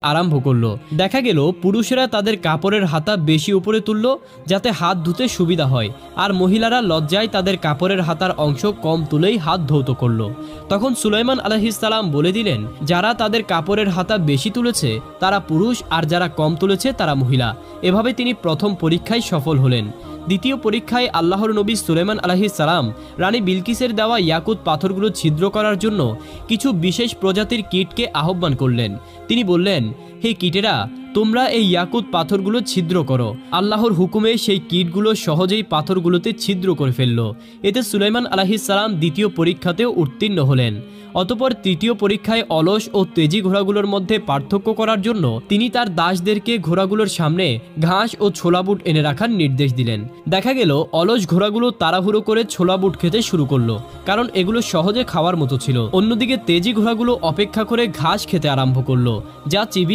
আরম্ভ করলো। দেখা গেল পুরুষেরা তাদের কাপড়ের হাতা বেশি উপরে তুলল যাতে হাত ধুতে সুবিধা হয়, আর মহিলারা লজ্জায় তাদের কাপড়ের হাতার অংশ কম তুলেই হাত ধৌত করলো। তখন সুলাইমান আলাইহিস সালাম বলে দিলেন, যারা তাদের কাপড়ের হাতা বেশি তুলেছে তারা পুরুষ, আর যারা কম তুলেছে তারা মহিলা। এভাবে তিনি প্রথম পরীক্ষায় সফল হলেন। দ্বিতীয় পরীক্ষায় আল্লাহর নবী সুলাইমান আলাইহিস সালাম রানী বিলকিসের দেওয়া ইয়াকুত পাথরগুলো ছিদ্র করার জন্য কিছু বিশেষ প্রজাতির কীটকে আহ্বান করলেন। তিনি বললেন, হে কীটেরা, তোমরা এই ইয়াকুত পাথরগুলো ছিদ্র করো। আল্লাহর হুকুমে সেই কীটগুলো সহজেই পাথরগুলোতে ছিদ্র করে ফেলল। এতে সুলাইমান আলাইহিস সালাম দ্বিতীয় পরীক্ষাতেও উত্তীর্ণ হলেন। অতঃপর তৃতীয় পরীক্ষায় অলস ও তেজি ঘোড়াগুলোর মধ্যে পার্থক্য করার জন্য তিনি তার দাসদেরকে ঘোড়াগুলোর সামনে ঘাস ও ছোলা বুট এনে রাখার নির্দেশ দিলেন। দেখা গেল অলস ঘোড়াগুলো তাড়াহুড়ো করে ছোলা বুট খেতে শুরু করলো, কারণ এগুলো সহজে খাওয়ার মতো ছিল। অন্যদিকে তেজি ঘোড়াগুলো অপেক্ষা করে ঘাস খেতে আরম্ভ করলো, যা চিবিয়ে